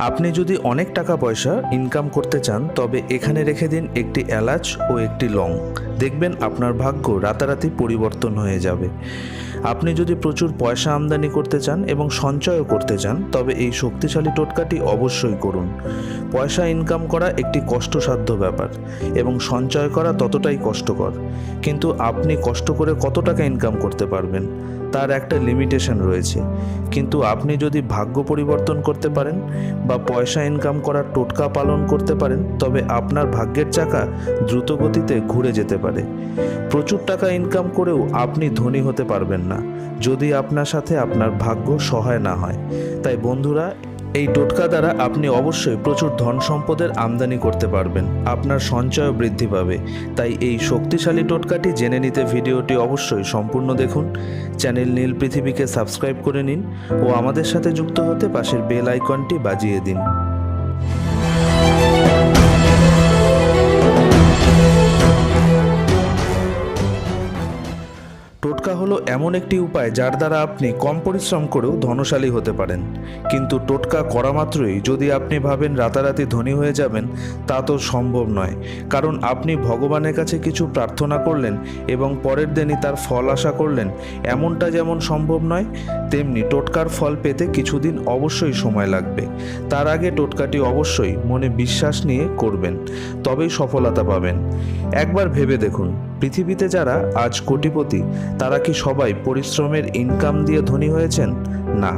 আপনি যদি অনেক টাকা পয়সা ইনকাম করতে চান তবে এখানে রেখে দিন একটি এলাচ ও একটি লং। দেখবেন আপনার ভাগ্য রাতারাতি পরিবর্তন হয়ে যাবে। আপনি যদি প্রচুর পয়সা আমদানি করতে চান এবং সঞ্চয়ও করতে চান তবে এই শক্তিশালী টোটকাটি অবশ্যই করুন। পয়সা ইনকাম করা একটি কষ্টসাধ্য ব্যাপার এবং সঞ্চয় করা ততটাই কষ্টকর। কিন্তু আপনি কষ্ট করে কত টাকা ইনকাম করতে পারবেন তার একটা লিমিটেশন রয়েছে। কিন্তু আপনি যদি ভাগ্য পরিবর্তন করতে পারেন বা পয়সা ইনকাম করার টোটকা পালন করতে পারেন তবে আপনার ভাগ্যের চাকা দ্রুত গতিতে ঘুরে যেতে পারে। প্রচুর টাকা ইনকাম করেও আপনি ধনী হতে পারবেন না যদি আপনার সাথে আপনার ভাগ্য সহায় না হয়। তাই বন্ধুরা, এই টোটকা দ্বারা আপনি অবশ্যই প্রচুর ধন সম্পদের আমদানি করতে পারবেন, আপনার সঞ্চয় বৃদ্ধি পাবে। তাই এই শক্তিশালী টোটকাটি জেনে নিতে ভিডিওটি অবশ্যই সম্পূর্ণ দেখুন। চ্যানেল নীল পৃথিবীকে সাবস্ক্রাইব করে নিন ও আমাদের সাথে যুক্ত হতে পাশের বেল আইকনটি বাজিয়ে দিন। টোটকা হলো এমন একটি উপায় যার দ্বারা আপনি কম পরিশ্রম করেও ধনশালী হতে পারেন। কিন্তু টোটকা করা মাত্রই যদি আপনি ভাবেন রাতারাতি ধনী হয়ে যাবেন তা তো সম্ভব নয়। কারণ আপনি ভগবানের কাছে কিছু প্রার্থনা করলেন এবং পরের দিনই তার ফল আশা করলেন, এমনটা যেমন সম্ভব নয় তেমনি টোটকার ফল পেতে কিছুদিন অবশ্যই সময় লাগবে। তার আগে টোটকাটি অবশ্যই মনে বিশ্বাস নিয়ে করবেন, তবেই সফলতা পাবেন। একবার ভেবে দেখুন, পৃথিবীতে যারা আজ কোটিপতি তারা কি সবাই পরিশ্রমের ইনকাম দিয়ে ধনী হয়েছেন? না,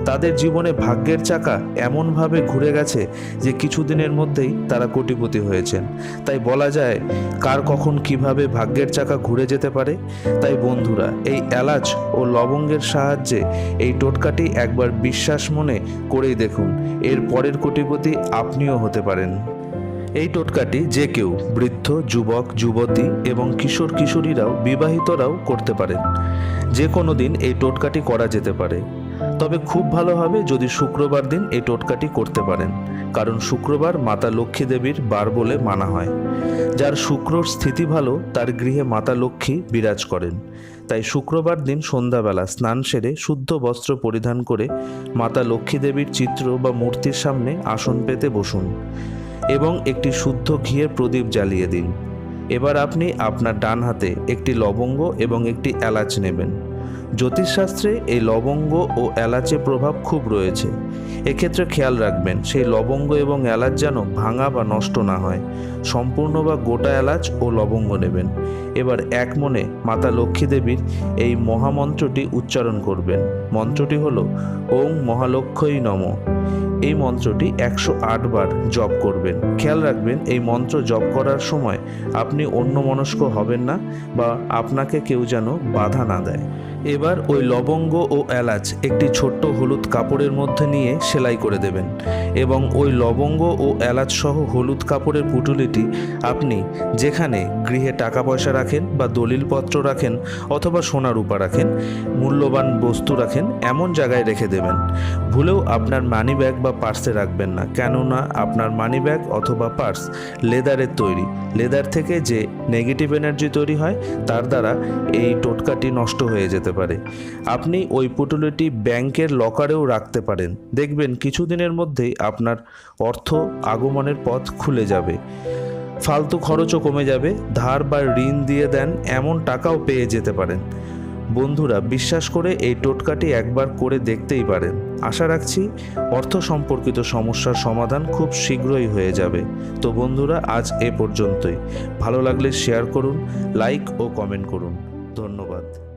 তাদের জীবনে ভাগ্যের চাকা এমনভাবে ঘুরে গেছে যে কিছুদিনের মধ্যেই তারা কোটিপতি হয়েছেন। তাই বলা যায় কার কখন কিভাবে ভাগ্যের চাকা ঘুরে যেতে পারে। তাই বন্ধুরা, এই এলাচ ও লবঙ্গের সাহায্যে এই টোটকাটি একবার বিশ্বাস মনে করেই দেখুন, এর পরের কোটিপতি আপনিও হতে পারেন। এই টোটকাটি যে কেউ, বৃদ্ধ, যুবক, যুবতী এবং কিশোর কিশোরীরাও, বিবাহিতরাও করতে পারেন। যে কোনো দিন এই টোটকাটি করা যেতে পারে, তবে খুব ভালো হবে যদি শুক্রবার দিন এই টোটকাটি করতে পারেন। কারণ শুক্রবার মাতা লক্ষ্মী দেবীর বার বলে মানা হয়। যার শুক্রর স্থিতি ভালো তার গৃহে মাতা লক্ষ্মী বিরাজ করেন। তাই শুক্রবার দিন সন্ধ্যাবেলা স্নান সেরে শুদ্ধ বস্ত্র পরিধান করে মাতা লক্ষ্মী দেবীর চিত্র বা মূর্তির সামনে আসন পেতে বসুন এবং একটি শুদ্ধ ঘিয়ের প্রদীপ জ্বালিয়ে দিন। এবার আপনি আপনার ডান হাতে একটি লবঙ্গ এবং একটি এলাচ নেবেন। জ্যোতিষশাস্ত্রে এই লবঙ্গ ও এলাচের প্রভাব খুব রয়েছে। এক্ষেত্রে খেয়াল রাখবেন সেই লবঙ্গ এবং এলাচ যেন ভাঙা বা নষ্ট না হয়। সম্পূর্ণ বা গোটা এলাচ ও লবঙ্গ নেবেন। এবার এক মনে মাতা লক্ষ্মী দেবীর এই মহামন্ত্রটি উচ্চারণ করবেন। মন্ত্রটি হলো ওং মহালক্ষ্মী নমঃ। এই মন্ত্রটি 108 বার জপ করবেন। খেয়াল রাখবেন এই মন্ত্র জপ করার সময় আপনি অন্যমনস্ক হবেন না বা আপনাকে কেউ যেন বাধা না দেয়। এবার ওই লবঙ্গ ও এলাচ একটি ছোট্ট হলুদ কাপড়ের মধ্যে নিয়ে সেলাই করে দেবেন এবং ওই লবঙ্গ ও এলাচ সহ হলুদ কাপড়ের পুটুলিটি আপনি যেখানে গৃহে টাকা পয়সা রাখেন বা দলিলপত্র রাখেন অথবা সোনা রূপা রাখেন, মূল্যবান বস্তু রাখেন, এমন জায়গায় রেখে দেবেন। ভুলেও আপনার মানি ব্যাগ বা পার্সে রাখবেন না, কেননা আপনার মানি ব্যাগ অথবা পার্স লেদারের তৈরি। লেদার থেকে যে নেগেটিভ এনার্জি তৈরি হয় তার দ্বারা এই টোটকাটি নষ্ট হয়ে যেতে পারে। আপনি ওই পুটুলিটি ব্যাংকের লকারেও রাখতে পারেন। দেখবেন কিছুদিনের মধ্যেই আপনার অর্থ আগমনের পথ খুলে যাবে, ফালতু খরচও কমে যাবে, ধার বা ঋণ দিয়ে দেন এমন টাকাও পেয়ে যেতে পারেন। বন্ধুরা, বিশ্বাস করে এই টোটকাটি একবার করে দেখতেই পারেন। আশা রাখছি অর্থ সম্পর্কিত সমস্যার সমাধান খুব শীঘ্রই হয়ে যাবে। তো বন্ধুরা, আজ এ পর্যন্তই। ভালো লাগলে শেয়ার করুন, লাইক ও কমেন্ট করুন। ধন্যবাদ।